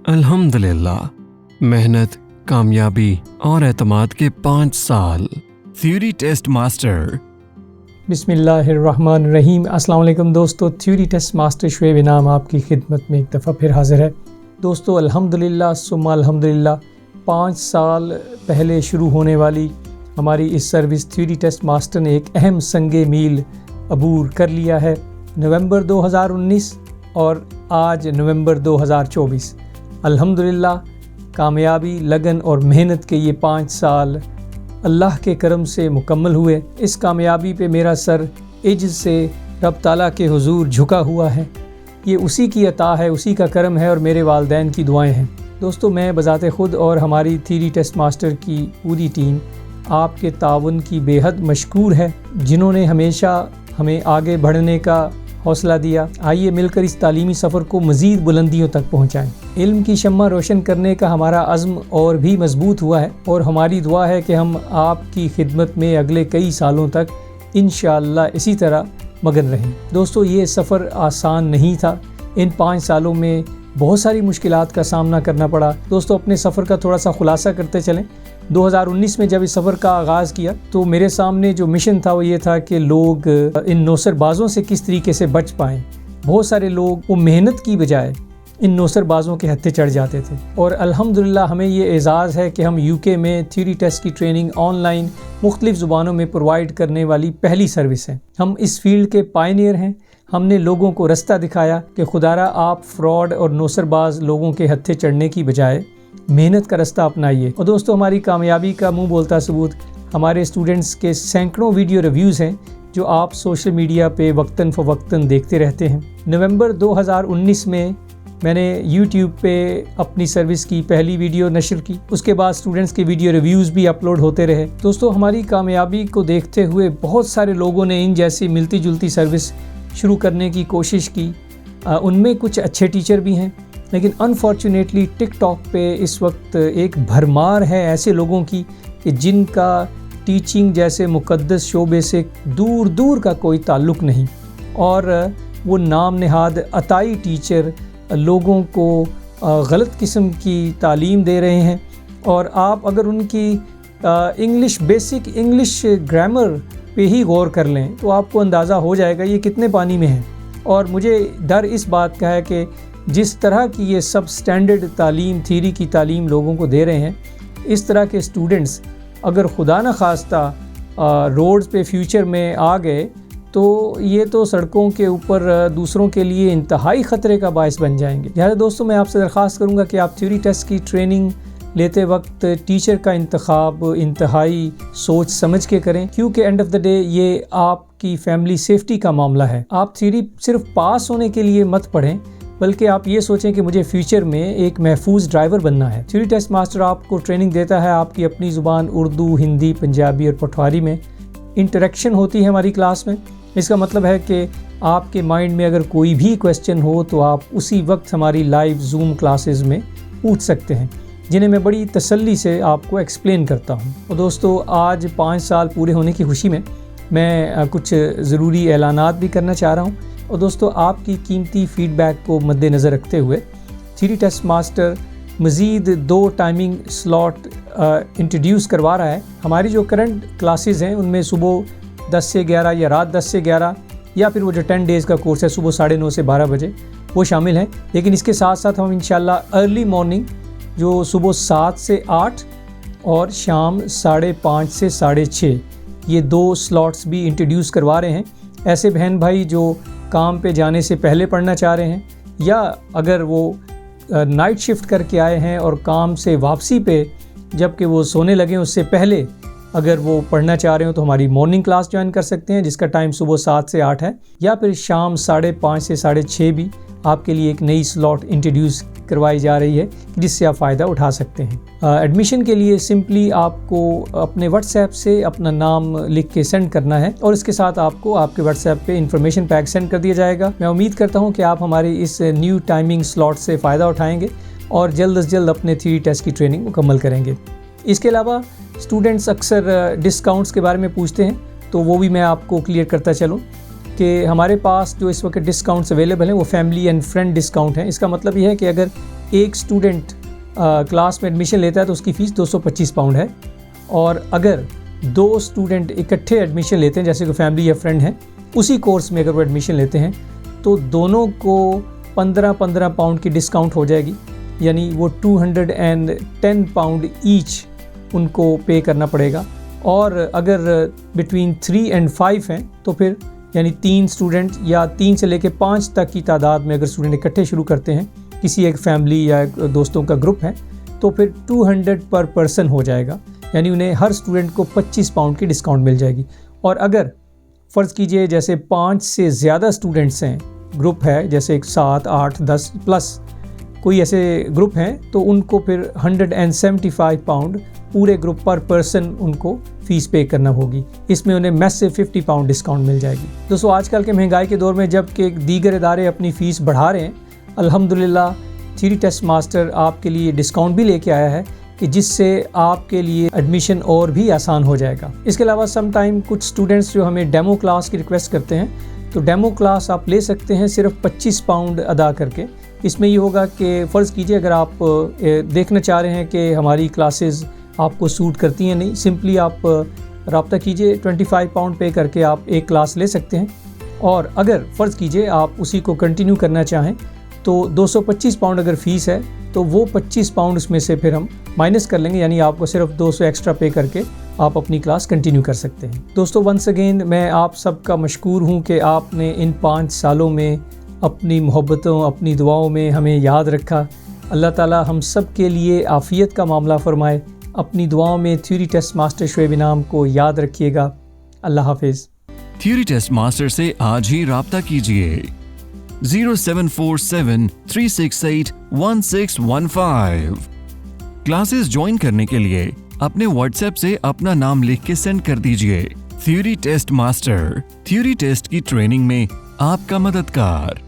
अल्हम्दुलिल्लाह, मेहनत, कामयाबी और एतमाद के 5 साल। Theory test master. बिस्मिल्लाहिर्रहमानिर्रहीम। अस्सलाम वालेकुम दोस्तों, थ्योरी टेस्ट मास्टर शुएब इनाम आपकी खिदमत में एक दफ़ा फिर हाज़िर है। दोस्तों अल्हम्दुलिल्लाह सुम्मा अल्हम्दुलिल्लाह, 5 साल पहले शुरू होने वाली हमारी इस सर्विस थ्योरी टेस्ट मास्टर ने एक अहम संगे मील अबूर कर लिया है। नवंबर 2019 और आज नवंबर 2024। अल्हम्दुलिल्लाह, कामयाबी, लगन और मेहनत के ये 5 साल अल्लाह के करम से मुकम्मल हुए। इस कामयाबी पे मेरा सर इज्ज़ से रब ताला के हुजूर झुका हुआ है। ये उसी की अता है, उसी का करम है और मेरे वालिदैन की दुआएं हैं। दोस्तों, मैं बज़ाते ख़ुद और हमारी थ्योरी टेस्ट मास्टर की पूरी टीम आपके ताउन की बेहद मशकूर है, जिन्होंने हमेशा हमें आगे बढ़ने का हौसला दिया। आइए मिलकर इस तालीमी सफ़र को मज़ीद बुलंदियों तक पहुँचाएँ। इल्म की शम्मा रोशन करने का हमारा अज़्म और भी मजबूत हुआ है और हमारी दुआ है कि हम आपकी खिदमत में अगले कई सालों तक इंशाअल्लाह इसी तरह मगन रहें। दोस्तों, ये सफ़र आसान नहीं था। इन 5 सालों में बहुत सारी मुश्किलात का सामना करना पड़ा। दोस्तों, अपने सफ़र का थोड़ा सा खुलासा करते चलें। 2019 में जब इस सफ़र का आगाज़ किया तो मेरे सामने जो मिशन था वो ये था कि लोग इन नौसरबाज़ों से किस तरीके से बच पाएँ। बहुत सारे लोग वो मेहनत की बजाय इन नौसरबाज़ों के हत्थे चढ़ जाते थे और अल्हम्दुलिल्लाह हमें ये एज़ाज़ है कि हम यूके में थ्योरी टेस्ट की ट्रेनिंग ऑनलाइन मुख्तलिफ़ ज़ुबानों में प्रोवाइड करने वाली पहली सर्विस है। हम इस फील्ड के पायनियर हैं। हमने लोगों को रास्ता दिखाया कि खुदारा आप फ्रॉड और नौसरबाज लोगों के हत्थे चढ़ने की बजाय मेहनत का रास्ता अपनाइए। और दोस्तों, हमारी कामयाबी का मुंह बोलता सबूत हमारे स्टूडेंट्स के सैकड़ों वीडियो रिव्यूज़ हैं जो आप सोशल मीडिया पे वक्तन फ़वक्तन देखते रहते हैं। नवंबर 2019 में मैंने YouTube पे अपनी सर्विस की पहली वीडियो नशर की। उसके बाद स्टूडेंट्स के वीडियो रिव्यूज़ भी अपलोड होते रहे। दोस्तों, हमारी कामयाबी को देखते हुए बहुत सारे लोगों ने इन जैसी मिलती जुलती सर्विस शुरू करने की कोशिश की। उनमें कुछ अच्छे टीचर भी हैं, लेकिन अनफॉर्चुनेटली टिकटॉक पे इस वक्त एक भरमार है ऐसे लोगों की कि जिनका टीचिंग जैसे मुक़द्दस शोबे से दूर दूर का कोई ताल्लुक़ नहीं और वो नाम नहाद अताई टीचर लोगों को गलत किस्म की तालीम दे रहे हैं। और आप अगर उनकी बेसिक इंग्लिश ग्रामर पे ही गौर कर लें तो आपको अंदाज़ा हो जाएगा ये कितने पानी में है। और मुझे डर इस बात का है कि जिस तरह की ये सब स्टैंडर्ड तालीम, थ्योरी की तालीम लोगों को दे रहे हैं, इस तरह के स्टूडेंट्स अगर खुदा न खास्ता रोड्स पे फ्यूचर में आ गए तो ये तो सड़कों के ऊपर दूसरों के लिए इंतहाई ख़तरे का बायस बन जाएंगे। लिहाजा दोस्तों, मैं आपसे दरख्वास्त करूँगा कि आप थ्योरी टेस्ट की ट्रेनिंग लेते वक्त टीचर का इंतखाब इंतहाई सोच समझ के करें, क्योंकि एंड ऑफ द डे ये आपकी फैमिली सेफ्टी का मामला है। आप थ्योरी सिर्फ पास होने के लिए मत पढ़ें, बल्कि आप ये सोचें कि मुझे फ्यूचर में एक महफूज ड्राइवर बनना है। थ्योरी टेस्ट मास्टर आपको ट्रेनिंग देता है आपकी अपनी ज़ुबान उर्दू, हिंदी, पंजाबी और पठवारी में। इंटरेक्शन होती है हमारी क्लास में। इसका मतलब है कि आपके माइंड में अगर कोई भी क्वेश्चन हो तो आप उसी वक्त हमारी लाइव जूम क्लासेस में पूछ सकते हैं, जिन्हें मैं बड़ी तसल्ली से आपको एक्सप्लेन करता हूं। और दोस्तों, आज 5 साल पूरे होने की खुशी में मैं कुछ ज़रूरी ऐलानात भी करना चाह रहा हूं। और दोस्तों, आपकी कीमती फ़ीडबैक को मद्देनज़र रखते हुए थ्योरी टेस्ट मास्टर मज़ीद 2 टाइमिंग स्लॉट इंट्रोड्यूस करवा रहा है। हमारी जो करंट क्लासेस हैं उनमें सुबह 10 से 11 या रात 10 से 11 या फिर वो जो 10 डेज़ का कोर्स है सुबह 9:30 से 12 बजे वो शामिल है। लेकिन इसके साथ साथ हम इंशाल्लाह अर्ली मॉर्निंग जो सुबह 7 से 8 और शाम 5:30 से 6:30 ये 2 स्लॉट्स भी इंट्रोड्यूस करवा रहे हैं। ऐसे बहन भाई जो काम पे जाने से पहले पढ़ना चाह रहे हैं या अगर वो नाइट शिफ्ट करके आए हैं और काम से वापसी पे जबकि वो सोने लगे उससे पहले अगर वो पढ़ना चाह रहे हो तो हमारी मॉर्निंग क्लास ज्वाइन कर सकते हैं, जिसका टाइम सुबह 7 से 8 है, या फिर शाम 5:30 से 6:30 भी आपके लिए एक नई स्लॉट इंट्रोड्यूस करवाई जा रही है जिससे आप फ़ायदा उठा सकते हैं। एडमिशन के लिए सिंपली आपको अपने व्हाट्सएप से अपना नाम लिख के सेंड करना है और इसके साथ आपको आपके व्हाट्सएप पे इन्फॉर्मेशन पैक सेंड कर दिया जाएगा। मैं उम्मीद करता हूँ कि आप हमारी इस न्यू टाइमिंग स्लॉट से फ़ायदा उठाएंगे और जल्द से जल्द अपने थ्योरी टेस्ट की ट्रेनिंग मुकम्मल करेंगे। इसके अलावा स्टूडेंट्स अक्सर डिस्काउंट्स के बारे में पूछते हैं, तो वो भी मैं आपको क्लियर करता चलूँ कि हमारे पास जो इस वक्त डिस्काउंट्स अवेलेबल हैं वो फैमिली एंड फ्रेंड डिस्काउंट हैं। इसका मतलब ये है कि अगर एक स्टूडेंट क्लास में एडमिशन लेता है तो उसकी फ़ीस 225 पाउंड है, और अगर 2 स्टूडेंट इकट्ठे एडमिशन लेते हैं, जैसे कोई फैमिली या फ्रेंड है, उसी कोर्स में अगर वो एडमिशन लेते हैं तो दोनों को 15-15 पाउंड की डिस्काउंट हो जाएगी, यानी वो 210 पाउंड ईच उनको पे करना पड़ेगा। और अगर बिटवीन 3 और 5 हैं तो फिर यानी 3 स्टूडेंट या 3 से लेकर 5 तक की तादाद में अगर स्टूडेंट इकट्ठे शुरू करते हैं, किसी एक फैमिली या दोस्तों का ग्रुप है, तो फिर 200 पर पर्सन हो जाएगा, यानी उन्हें हर स्टूडेंट को 25 पाउंड की डिस्काउंट मिल जाएगी। और अगर फ़र्ज़ कीजिए जैसे 5 से ज़्यादा स्टूडेंट्स हैं, ग्रुप है जैसे 7, 8, 10 प्लस कोई ऐसे ग्रुप हैं, तो उनको फिर 175 पाउंड पूरे ग्रुप पर पर्सन उनको फ़ीस पे करना होगी। इसमें उन्हें मैसिव 50 पाउंड डिस्काउंट मिल जाएगी। दोस्तों, आजकल के महंगाई के दौर में जबकि दीगर इदारे अपनी फ़ीस बढ़ा रहे हैं, अल्हम्दुलिल्लाह थ्योरी टेस्ट मास्टर आपके लिए डिस्काउंट भी लेके आया है कि जिससे आपके लिए एडमिशन और भी आसान हो जाएगा। इसके अलावा सम टाइम कुछ स्टूडेंट्स जो हमें डेमो क्लास की रिक्वेस्ट करते हैं, तो डेमो क्लास आप ले सकते हैं सिर्फ 25 पाउंड अदा करके। इसमें ये होगा कि फ़र्ज़ कीजिए अगर आप देखना चाह रहे हैं कि हमारी क्लासेस आपको सूट करती हैं नहीं, सिंपली आप रब्ता कीजिए, 25 पाउंड पे करके आप एक क्लास ले सकते हैं। और अगर फ़र्ज़ कीजिए आप उसी को कंटिन्यू करना चाहें तो 225 पाउंड अगर फ़ीस है तो वो 25 पाउंड उसमें से फिर हम माइनस कर लेंगे, यानी आपको सिर्फ 200 एक्स्ट्रा पे करके आप अपनी क्लास कंटिन्यू कर सकते हैं। दोस्तों, वंस अगेन मैं आप सबका मशकूर हूँ कि आपने इन 5 सालों में अपनी मोहब्बतों, अपनी दुआओं में हमें याद रखा। अल्लाह ताला हम सब के लिए आफ़ियत का मामला फ़रमाए। अपनी दुआओं में थ्योरी टेस्ट मास्टर शुएब इनाम को याद रखिएगा। अल्लाह हाफिज़। थ्योरी टेस्ट मास्टर से आज ही राब्ता कीजिए 0747-368-1615। क्लासेस ज्वाइन करने के लिए अपने व्हाट्सएप से अपना नाम लिख के सेंड कर दीजिए। Theory test master, theory test की ट्रेनिंग में आपका मददगार।